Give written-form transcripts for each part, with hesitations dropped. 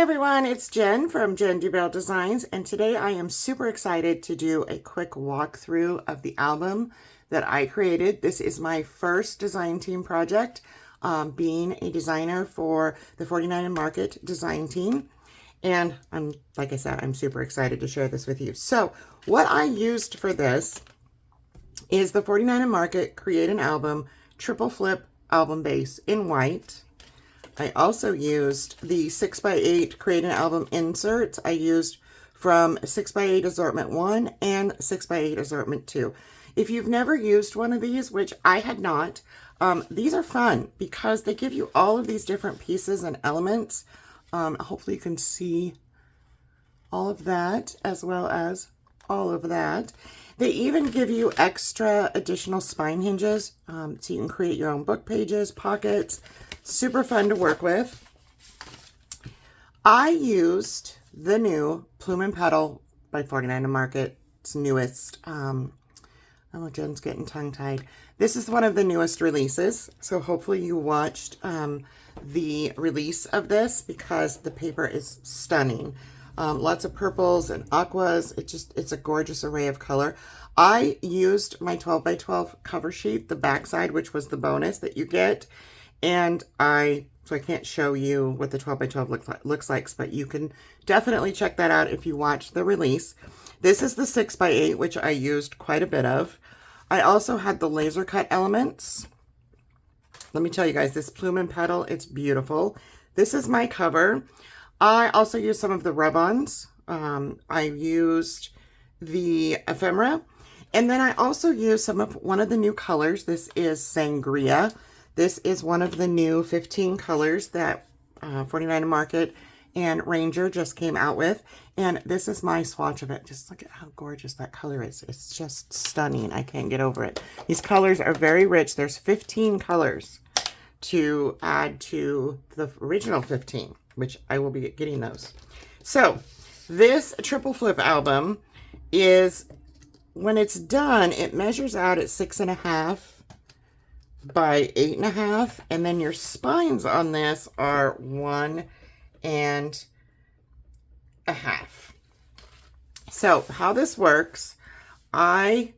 everyone, it's Jen from Jen Dubell Designs, and today I am super excited to do a quick walkthrough of the album that I created. This is my first design team project, being a designer for the 49 & Market design team. And like I said, I'm super excited to share this with you. So what I used for this is the 49 & Market Create an Album Triple Flip Album Base in white. I also used the 6x8 Create an Album inserts. I used from 6x8 Assortment 1 and 6x8 Assortment 2. If you've never used one of these, which I had not, these are fun because they give you all of these different pieces and elements. Hopefully you can see all of that as well as all of that. They even give you extra additional spine hinges, so you can create your own book pages, pockets. Super fun to work with. I used the new Plume Petal by 49 & Market. It's newest. Oh, Jen's getting tongue-tied. This is one of the newest releases, so hopefully you watched the release of this because the paper is stunning. Lots of purples and aquas. It's a gorgeous array of color. I used my 12x12 cover sheet, the backside, which was the bonus that you get. And so I can't show you what the 12x12 looks like, but you can definitely check that out if you watch the release. This is the 6x8, which I used quite a bit of. I also had the laser cut elements. Let me tell you guys, this Plume Petal, it's beautiful. This is my cover. I also used some of the rub-ons. I used the Ephemera. And then I also used one of the new colors. This is Sangria. This is one of the new 15 colors that 49 & Market and Ranger just came out with. And this is my swatch of it. Just look at how gorgeous that color is. It's just stunning. I can't get over it. These colors are very rich. There's 15 colors to add to the original 15, which I will be getting those. So this triple flip album is, when it's done, it measures out at 6.5 by 8.5, and then your spines on this are 1.5. So how this works, I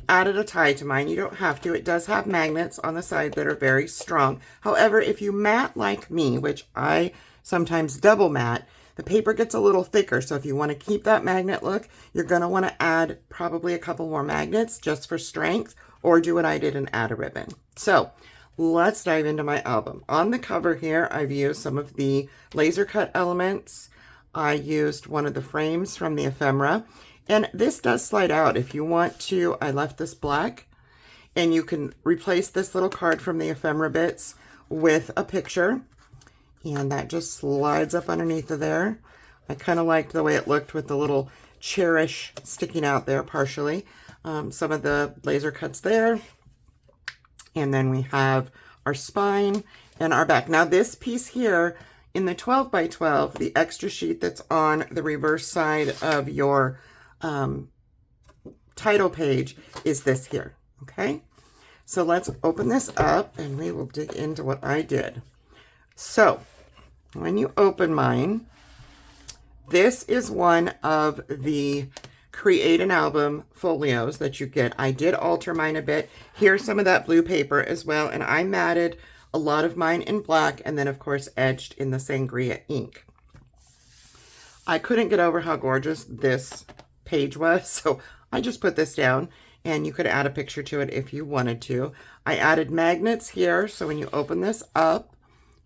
added a tie to mine. You don't have to. It does have magnets on the side that are very strong. However, if you mat like me, which I sometimes double mat, the paper gets a little thicker. So if you want to keep that magnet look, you're going to want to add probably a couple more magnets just for strength, or do what I did and add a ribbon. So let's dive into my album. On the cover here, I've used some of the laser cut elements. I used one of the frames from the Ephemera. And this does slide out if you want to. I left this black. And you can replace this little card from the Ephemera bits with a picture. And that just slides up underneath of there. I kind of liked the way it looked with the little cherish sticking out there partially. Some of the laser cuts there. And then we have our spine and our back. Now this piece here in the 12x12, the extra sheet that's on the reverse side of your title page is this here. Okay. So let's open this up and we will dig into what I did. So when you open mine, this is one of the Create an Album folios that you get. I did alter mine a bit. Here's some of that blue paper as well. And I matted a lot of mine in black and then of course edged in the Sangria ink. I couldn't get over how gorgeous this page was. So I just put this down and you could add a picture to it if you wanted to. I added magnets here. So when you open this up,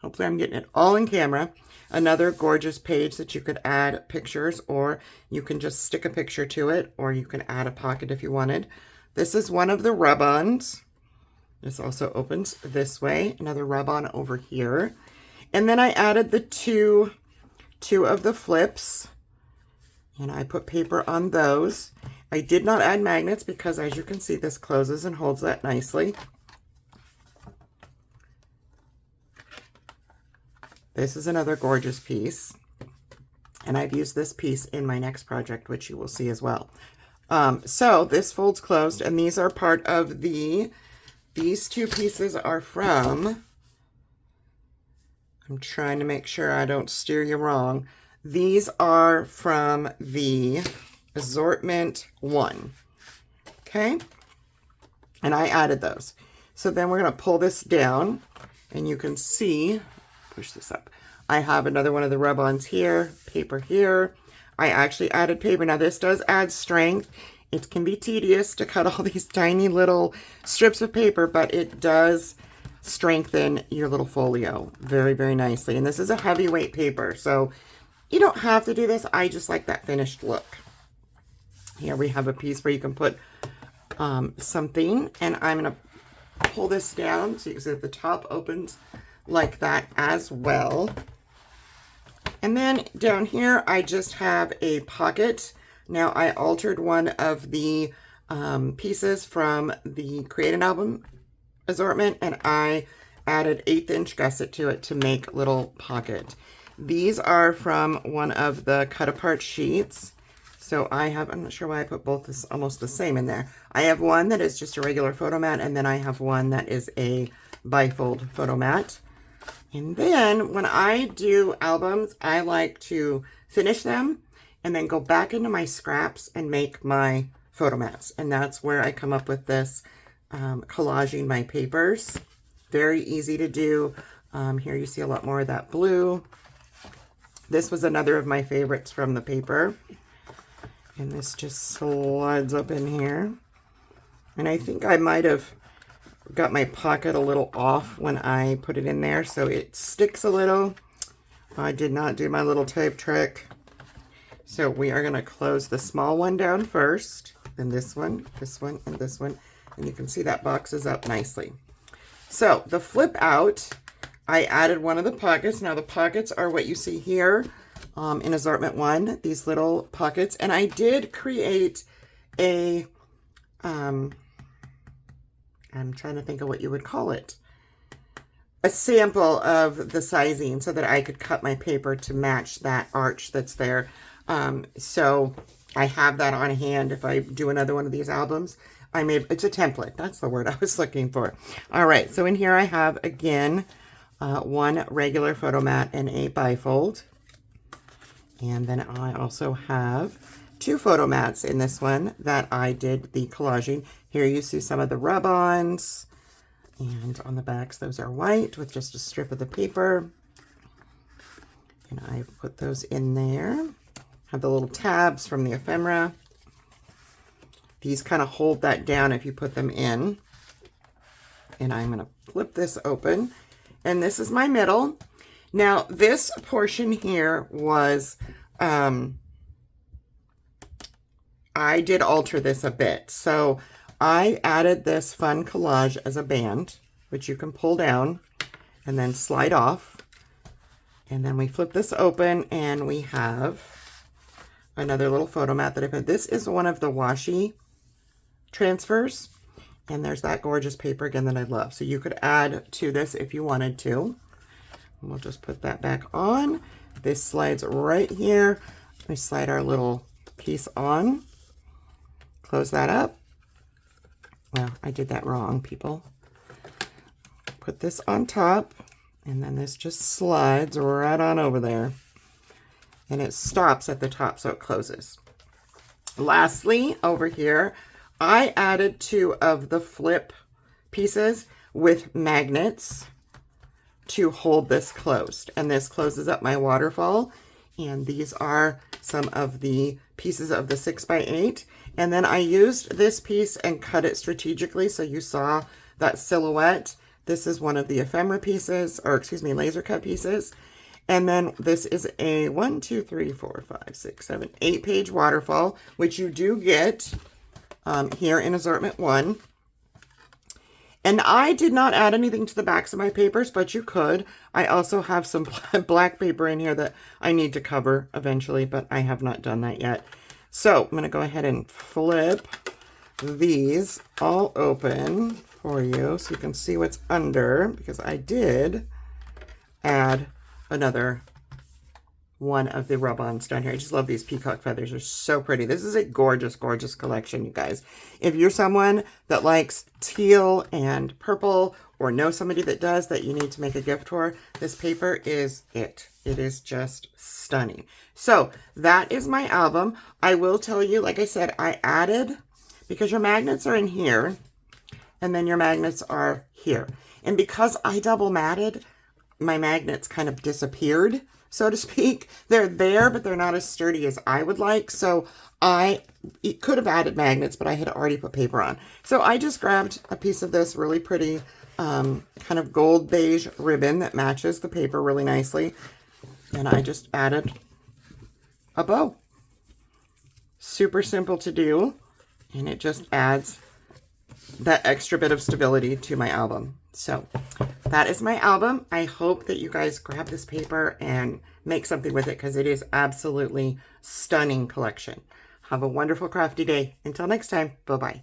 hopefully I'm getting it all in camera. Another gorgeous page that you could add pictures, or you can just stick a picture to it, or you can add a pocket if you wanted. This is one of the rub-ons. This also opens this way. Another rub-on over here. And then I added the two of the flips, and I put paper on those. I did not add magnets because, as you can see, this closes and holds that nicely. This is another gorgeous piece, and I've used this piece in my next project, which you will see as well. So this folds closed, and these are part of these two pieces are from I'm trying to make sure I don't steer you wrong. These are from the Assortment 1. Okay? And I added those. So then we're going to pull this down, and you can see, push this up. I have another one of the rub-ons here, paper here. I actually added paper. Now this does add strength. It can be tedious to cut all these tiny little strips of paper, but it does strengthen your little folio very, very nicely. And this is a heavyweight paper, so you don't have to do this. I just like that finished look. Here we have a piece where you can put something, and I'm going to pull this down so you can see that the top opens like that as well. And then down here, I just have a pocket. Now, I altered one of the pieces from the Create an Album assortment, and I added 1/8" gusset to it to make little pocket. These are from one of the cut apart sheets. So I have, I'm not sure why I put both this almost the same in there. I have one that is just a regular photo mat, and then I have one that is a bifold photo mat. And then when I do albums, I like to finish them and then go back into my scraps and make my photo mats. And that's where I come up with this collaging my papers. Very easy to do. Here you see a lot more of that blue. This was another of my favorites from the paper. And this just slides up in here. And I think I might have got my pocket a little off when I put it in there, so it sticks a little. I did not do my little tape trick. So we are going to close the small one down first, then this one, and this one. And you can see that boxes up nicely. So the flip out, I added one of the pockets. Now the pockets are what you see here in Assortment 1, these little pockets. And I did create a, I'm trying to think of what you would call it, a sample of the sizing so that I could cut my paper to match that arch that's there. So I have that on hand if I do another one of these albums. It's a template. That's the word I was looking for. All right, so in here I have, again, one regular photo mat and a bifold. And then I also have 2 photo mats in this one that I did the collaging. Here you see some of the rub-ons. And on the backs, those are white with just a strip of the paper. And I put those in there. Have the little tabs from the Ephemera. These kind of hold that down if you put them in. And I'm going to flip this open. And this is my middle. Now, this portion here was, I did alter this a bit. So I added this fun collage as a band, which you can pull down and then slide off. And then we flip this open and we have another little photo mat that I put. This is one of the washi transfers. And there's that gorgeous paper again that I love. So you could add to this if you wanted to. And we'll just put that back on. This slides right here. We slide our little piece on. Close that up. Well, I did that wrong, people. Put this on top, and then this just slides right on over there. And it stops at the top, so it closes. Lastly, over here, I added 2 of the flip pieces with magnets to hold this closed. And this closes up my waterfall. And these are some of the pieces of the 6x8. And then I used this piece and cut it strategically so you saw that silhouette. This is one of the ephemera pieces, or excuse me, laser cut pieces. And then this is a 1, 2, 3, 4, 5, 6, 7, 8-page waterfall, which you do get here in Assortment 1. And I did not add anything to the backs of my papers, but you could. I also have some black paper in here that I need to cover eventually, but I have not done that yet. So I'm going to go ahead and flip these all open for you so you can see what's under, because I did add another one of the rub-ons down here. I just love these peacock feathers. They're so pretty. This is a gorgeous, gorgeous collection, you guys. If you're someone that likes teal and purple or know somebody that does that you need to make a gift for, this paper is it. It is just stunning. So that is my album. I will tell you, like I said, I added, because your magnets are in here, and then your magnets are here. And because I double matted, my magnets kind of disappeared, so to speak. They're there, but they're not as sturdy as I would like. So I could have added magnets, but I had already put paper on. So I just grabbed a piece of this really pretty kind of gold beige ribbon that matches the paper really nicely. And I just added a bow. Super simple to do. And it just adds that extra bit of stability to my album. So that is my album. I hope that you guys grab this paper and make something with it, because it is absolutely stunning collection. Have a wonderful crafty day. Until next time, bye-bye.